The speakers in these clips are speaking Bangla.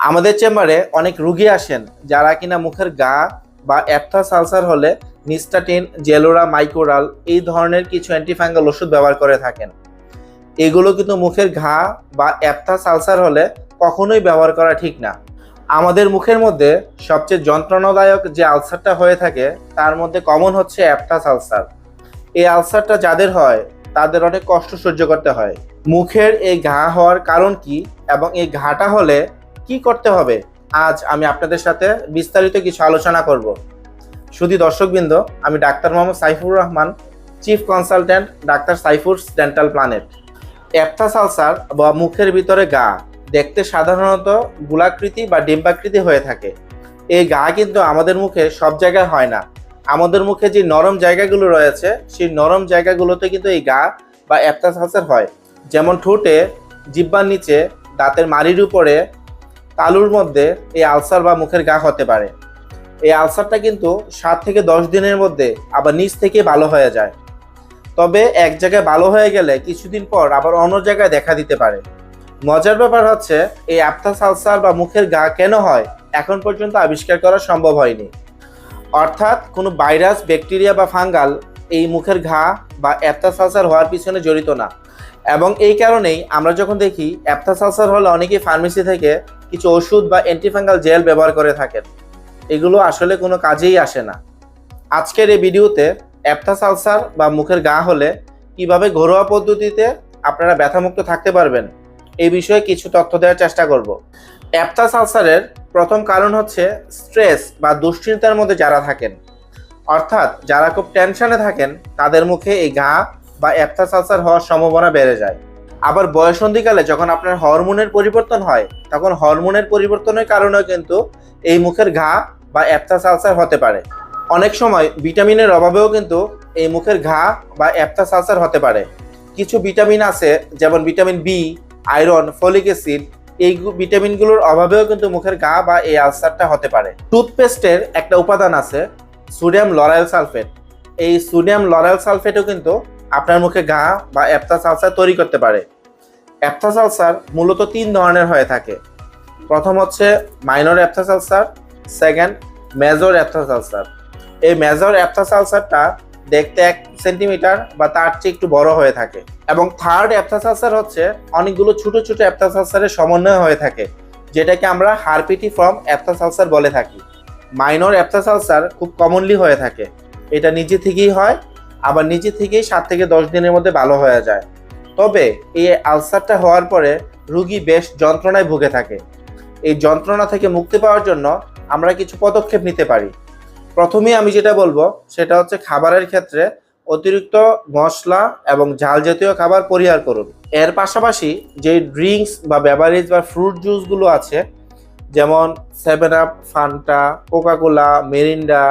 আমাদের চেম্বারে অনেক রুগী আসেন যারা কিনা মুখের ঘা বা অ্যাপথাস আলসার হলে নিস্টাটিন, জেলোরা, মাইকোরাল এই ধরনের কিছু অ্যান্টিফাঙ্গাল ওষুধ ব্যবহার করে থাকেন। এগুলো কিন্তু মুখের ঘা বা অ্যাপথাস আলসার হলে কখনোই ব্যবহার করা ঠিক না। আমাদের মুখের মধ্যে সবচেয়ে যন্ত্রণাদায়ক যে আলসারটা হয়ে থাকে তার মধ্যে কমন হচ্ছে অ্যাপথাস আলসার। এই আলসারটা যাদের হয় তাদের অনেক কষ্ট সহ্য করতে হয়। মুখের এই ঘা হওয়ার কারণ কি এবং এই ঘাটা হলে কি করতে হবে, আজ আমি আপনাদের সাথে বিস্তারিত কিছু আলোচনা করব। শুধু দর্শকবৃন্দ, আমি doctor Mohammad Saifur Rahman, chief consultant, doctor Saifur's dental planet. Aphthous ulcer বা মুখের ভিতরে ঘা দেখতে সাধারণত গোলাকৃতি বা ডিম্বাকৃতি হয়ে থাকে। এই ঘা কিন্তু আমাদের মুখে সব জায়গায় হয় না। আমাদের মুখে যে নরম জায়গাগুলো রয়েছে সেই নরম জায়গাগুলোতে কিন্তু এই ঘা বা অ্যাপথাস আলসার হয়। যেমন ঠোঁটে, জিহ্বার নিচে, দাঁতের মাড়ির উপরে, তালুর মধ্যে এই আলসার বা মুখের ঘা হতে পারে। এই আলসারটা কিন্তু 7 থেকে 10 দিনের মধ্যে আবার নিচ থেকে ভালো হয়ে যায়। তবে এক জায়গায় ভালো হয়ে গেলে কিছুদিন পর আবার অন্য জায়গায় দেখা দিতে পারে। মজার ব্যাপার হচ্ছে এই অ্যাপথাস আলসার বা মুখের ঘা কেন হয় এখন পর্যন্ত আবিষ্কার করা সম্ভব হয়নি। অর্থাৎ কোনো ভাইরাস, ব্যাকটেরিয়া বা ফাঙ্গাল এই মুখের ঘা বা অ্যাপথাস আলসার হওয়ার পিছনে জড়িত না। এবং এই কারণেই আমরা যখন দেখি অ্যাপথাস আলসার হলে অনেকেই ফার্মেসি থেকে কিছু ওষুধ বা অ্যান্টিফাঙ্গাল জেল ব্যবহার করে থাকেন। এগুলো আসলে কোনো কাজেই আসে না। আজকের এই ভিডিওতে অ্যাপথাস আলসার বা মুখের ঘা হলে কিভাবে ঘরোয়া পদ্ধতিতে আপনারা ব্যথামুক্ত থাকতে পারবেন এই বিষয়ে কিছু তথ্য দেওয়ার চেষ্টা করব। অ্যাপথাস আলসারের প্রথম কারণ হচ্ছে স্ট্রেস বা দুশ্চিন্তার মধ্যে যারা থাকেন, অর্থাৎ যারা খুব টেনশনে থাকেন তাদের মুখে এই ঘা বা অ্যাপথাস আলসার হওয়ার সম্ভাবনা বেড়ে যায়। আবার বয়সন্ধিকালে যখন আপনার হরমোনের পরিবর্তন হয় তখন হরমোনের পরিবর্তনের কারণেও কিন্তু এই মুখের ঘা বা অ্যাপথাস আলসার হতে পারে। অনেক সময় ভিটামিনের অভাবেও কিন্তু এই মুখের ঘা বা অ্যাপথাস আলসার হতে পারে। কিছু ভিটামিন আছে যেমন vitamin B, iron, folic acid, এই ভিটামিনগুলোর অভাবেও কিন্তু মুখের ঘা বা এই আলসারটা হতে পারে। টুথপেস্টের একটা উপাদান আছে সোডিয়াম লরাইল সালফেট। এই সোডিয়াম লরাইল সালফেটও কিন্তু আপনার মুখে ঘা বা অ্যাপথাস আলসার তৈরি করতে পারে। অ্যাপথাস আলসার মূলত 3 ধরনের হয়ে থাকে। প্রথম হচ্ছে minor aphthous ulcer, second major aphthous ulcer. এই মেজর অ্যাপথাস আলসারটা দেখতে 1 সেন্টিমিটার বা তার চেয়ে একটু বড় হয়ে থাকে। এবং থার্ড অ্যাপথাস আলসার হচ্ছে অনেকগুলো ছোট ছোট অ্যাপথাস আলসারের সমন্বয় হয়ে থাকে, যেটাকে আমরা হারপিটিফর্ম অ্যাপথাস আলসার বলে থাকি। মাইনর অ্যাপথাস আলসার খুব কমনলি হয়ে থাকে। এটা নিজে থেকেই হয়, আবার নিজে থেকেই 7 থেকে 10 দিনের মধ্যে ভালো হয়ে যায়। তবে এই আলসারটা হওয়ার পরে রোগী বেশ যন্ত্রণায় ভুগে থাকে। এই যন্ত্রণা থেকে মুক্তি পাওয়ার জন্য আমরা কিছু পদক্ষেপ নিতে পারি। প্রথমেই আমি যেটা বলবো সেটা হচ্ছে খাবারের ক্ষেত্রে অতিরিক্ত মশলা এবং ঝাল জাতীয় খাবার পরিহার করুন। এর পাশাপাশি যে ড্রিঙ্কস বা বেভারেজ বা ফ্রুট জুসগুলো আছে যেমন 7 আপ, ফান্টা, কোকাকোলা, মেরিন্ডা,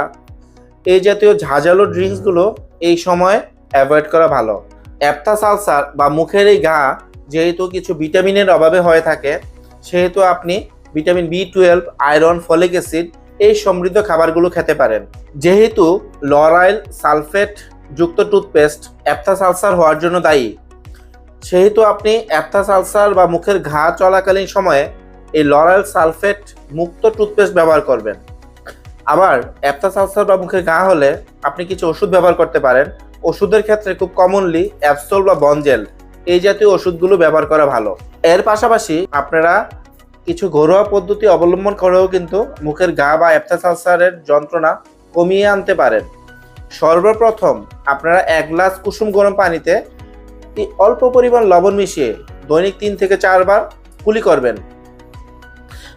এই জাতীয় ঝাঁঝালো ড্রিঙ্কসগুলো এই সময় অ্যাভয়েড করা ভালো। অ্যাপথাস আলসার বা মুখের এই ঘা যেহেতু কিছু ভিটামিনের অভাবে হয়ে থাকে, সেহেতু আপনি ভিটামিন বি12, আয়রন, ফলিক অ্যাসিড এই সমৃদ্ধ খাবারগুলো খেতে পারেন। যেহেতু লরাইল সালফেট যুক্ত টুথপেস্ট অ্যাপথাস আলসার হওয়ার জন্য দায়ী, সেহেতু আপনি অ্যাপথাস আলসার বা মুখের ঘা চলাকালীন সময়ে এই লরাইল সালফেট মুক্ত টুথপেস্ট ব্যবহার করবেন। আবার অ্যাপথাস আলসার বা মুখের ঘা হলে আপনি কিছু ওষুধ ব্যবহার করতে পারেন। ওষুধের ক্ষেত্রে খুব কমনলি অ্যাপসোল বা বনজেল এই জাতীয় ওষুধগুলো ব্যবহার করা ভালো। এর পাশাপাশি আপনারা কিছু ঘরোয়া পদ্ধতি অবলম্বন করেও কিন্তু মুখের ঘা বা অ্যাপথাস আলসারের যন্ত্রণা কমিয়ে আনতে পারেন। সর্বপ্রথম আপনারা 1 গ্লাস কুসুম গরম পানিতে অল্প পরিমাণ লবণ মিশিয়ে দৈনিক 3 থেকে 4 বার কুলি করবেন।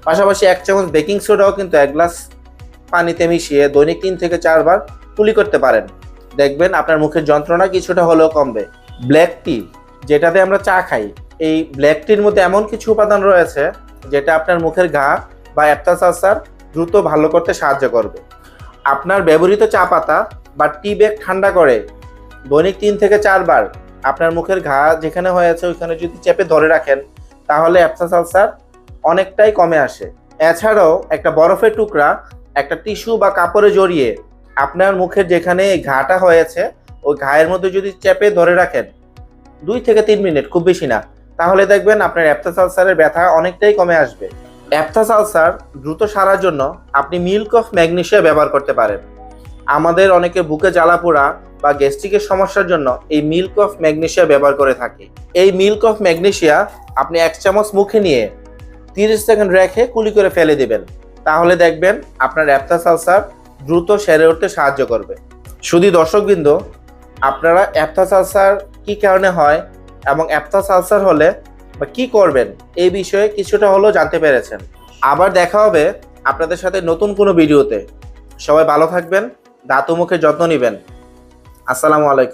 পাশাপাশি 1 চামচ বেকিং সোডাও কিন্তু 1 গ্লাস পানিতে মিশিয়ে দৈনিক 3 থেকে 4 বার কুলি করতে পারেন। দেখবেন আপনার মুখের যন্ত্রণা কিছুটা হলেও কমবে। ব্ল্যাক টি, যেটাতে আমরা চা খাই, এই ব্ল্যাক টির মধ্যে এমন কিছু উপাদান রয়েছে যেটা আপনার মুখের ঘা বা অ্যাপথাস আলসার দ্রুত ভালো করতে সাহায্য করবে। আপনার ব্যবহৃত চা পাতা বা টি ব্যাগ ঠান্ডা করে দৈনিক 3 থেকে 4 বার আপনার মুখের ঘা যেখানে হয়েছে ওইখানে যদি চেপে ধরে রাখেন তাহলে অ্যাপথাস আলসার অনেকটাই কমে আসে। এছাড়াও একটা বরফের টুকরা একটা টিস্যু বা কাপড়ে জড়িয়ে আপনার মুখের যেখানে ঘাটা হয়েছে ওই ঘায়ের মধ্যে যদি চেপে ধরে রাখেন 2 থেকে 3 মিনিট, খুব বেশি না, তাহলে দেখবেন আপনার অ্যাপথাস আলসারের ব্যথা অনেকটাই কমে আসবে। অ্যাপথাস আলসার দ্রুত সারার জন্য আপনি মিল্ক অফ ম্যাগনেসিয়া ব্যবহার করতে পারেন। আমাদের অনেকে বুকে জ্বালা পোড়া বা গ্যাস্ট্রিকের সমস্যার জন্য এই মিল্ক অফ ম্যাগনেসিয়া ব্যবহার করে থাকি। এই মিল্ক অফ ম্যাগনেসিয়া আপনি 1 চামচ মুখে নিয়ে 30 সেকেন্ড রেখে কুলি করে ফেলে দিবেন। তাহলে দেখবেন আপনার অ্যাপথাস আলসার দ্রুত সেরে উঠতে সাহায্য করবে। শুধু দর্শকবৃন্দ, আপনারা অ্যাপথাস আলসার কী কারণে হয় এবং অ্যাপথাস আলসার হলে বা কী করবেন এই বিষয়ে কিছুটা হলেও জানতে পেরেছেন। আবার দেখা হবে আপনাদের সাথে নতুন কোনো ভিডিওতে। সবাই ভালো থাকবেন, দাঁত ও মুখের যত্ন নেবেন। আসসালামু আলাইকুম।